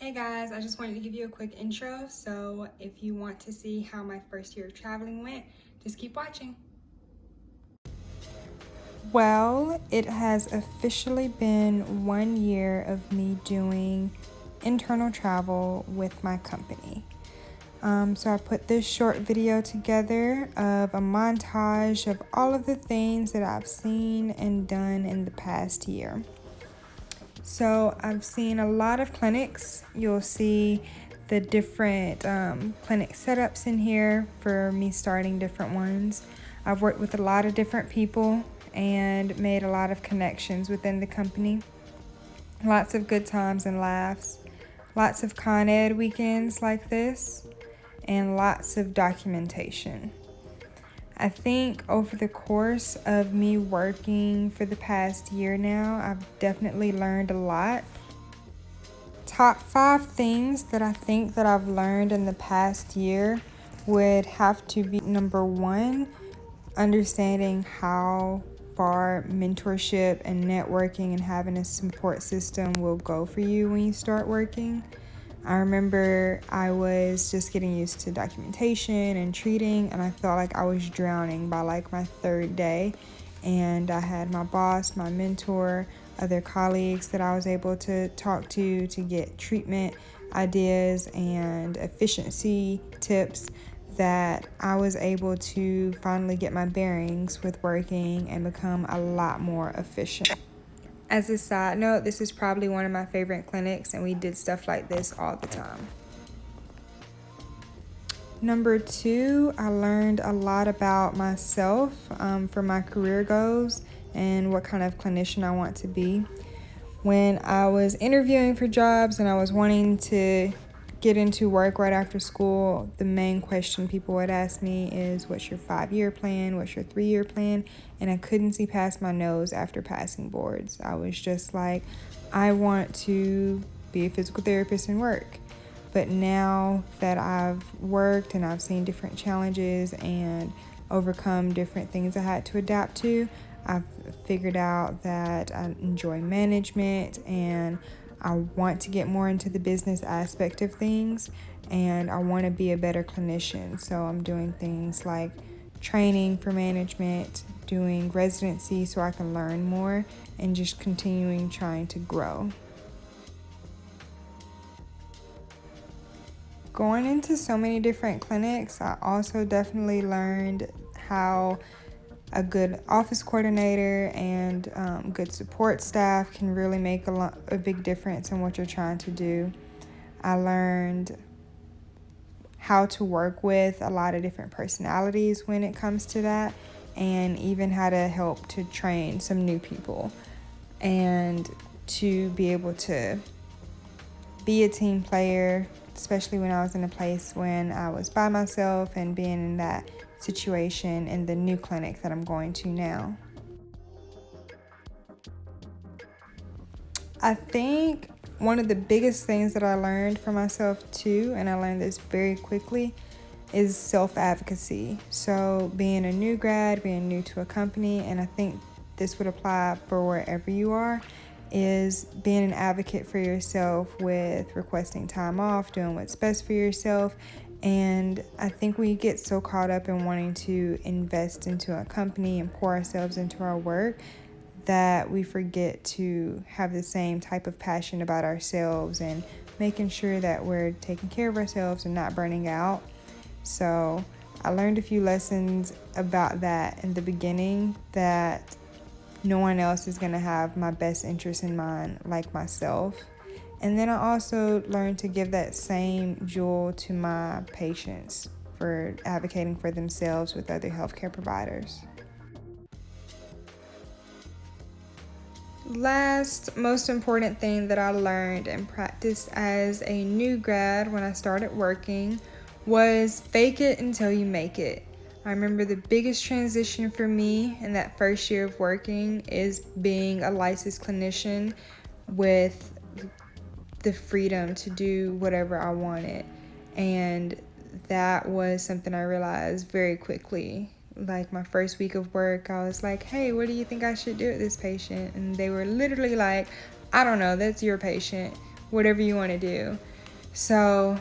Hey guys, I just wanted to give you a quick intro. So if you want to see how my first year of traveling went, just keep watching. Well, it has officially been 1 year of me doing internal travel with my company. So I put this short video together of a montage of all of the things that I've seen and done in the past year. So I've seen a lot of clinics. You'll see the different clinic setups in here for me starting different ones. I've worked with a lot of different people and made a lot of connections within the company. Lots of good times and laughs. Lots of Con Ed weekends like this, and lots of documentation. I think over the course of me working for the past year now, I've definitely learned a lot. Top 5 things that I think that I've learned in the past year would have to be number 1, understanding how far mentorship and networking and having a support system will go for you when you start working. I remember I was just getting used to documentation and treating, and I felt like I was drowning by like my 3rd day. And I had my boss, my mentor, other colleagues that I was able to talk to get treatment ideas and efficiency tips that I was able to finally get my bearings with working and become a lot more efficient. As a side note, this is probably one of my favorite clinics, and we did stuff like this all the time. Number 2, I learned a lot about myself for my career goals and what kind of clinician I want to be. When I was interviewing for jobs and I was wanting to get into work right after school, the main question people would ask me is, what's your 5-year plan? What's your 3-year plan? And I couldn't see past my nose after passing boards. I was just like, I want to be a physical therapist and work. But now that I've worked and I've seen different challenges and overcome different things I had to adapt to, I've figured out that I enjoy management and I want to get more into the business aspect of things, and I want to be a better clinician. So I'm doing things like training for management, doing residency so I can learn more, and just continuing trying to grow. Going into so many different clinics, I also definitely learned how a good office coordinator and good support staff can really make a big difference in what you're trying to do. I learned how to work with a lot of different personalities when it comes to that, and even how to help to train some new people and to be able to be a team player, especially when I was in a place when I was by myself and being in that situation in the new clinic that I'm going to now. I think one of the biggest things that I learned for myself too, and I learned this very quickly, is self-advocacy. So being a new grad, being new to a company, and I think this would apply for wherever you are, is being an advocate for yourself with requesting time off, doing what's best for yourself. And I think we get so caught up in wanting to invest into a company and pour ourselves into our work that we forget to have the same type of passion about ourselves and making sure that we're taking care of ourselves and not burning out. So I learned a few lessons about that in the beginning, that no one else is going to have my best interest in mind like myself. And then I also learned to give that same jewel to my patients for advocating for themselves with other healthcare providers. Last most important thing that I learned and practiced as a new grad when I started working was fake it until you make it. I remember the biggest transition for me in that first year of working is being a licensed clinician with the freedom to do whatever I wanted. And that was something I realized very quickly. Like my first week of work, I was like, hey, what do you think I should do with this patient? And they were literally like, I don't know, that's your patient, whatever you want to do. So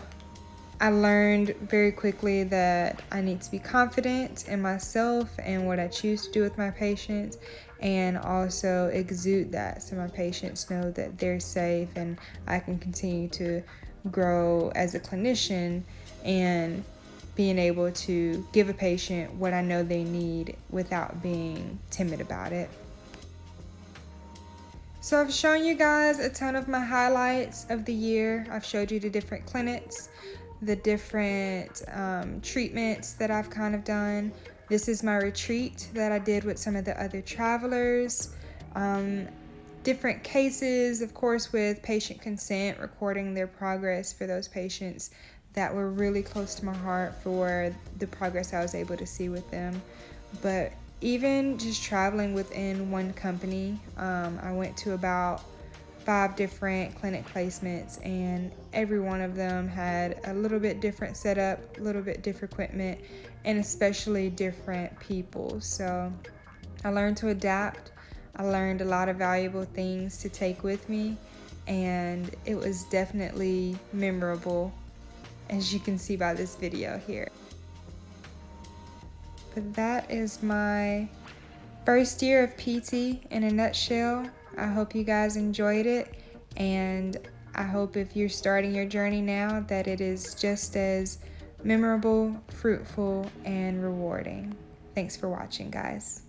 I learned very quickly that I need to be confident in myself and what I choose to do with my patients, and also exude that so my patients know that they're safe and I can continue to grow as a clinician and being able to give a patient what I know they need without being timid about it. So I've shown you guys a ton of my highlights of the year. I've showed you the different clinics, the different treatments that I've kind of done. This is my retreat that I did with some of the other travelers. Different cases, of course, with patient consent, recording their progress for those patients that were really close to my heart for the progress I was able to see with them. But even just traveling within one company, I went to about 5 different clinic placements, and every one of them had a little bit different setup, a little bit different equipment, and especially different people. So I learned to adapt. I learned a lot of valuable things to take with me, and it was definitely memorable, as you can see by this video here. But that is my first year of PT in a nutshell. I hope you guys enjoyed it, and I hope if you're starting your journey now that it is just as memorable, fruitful, and rewarding. Thanks for watching, guys.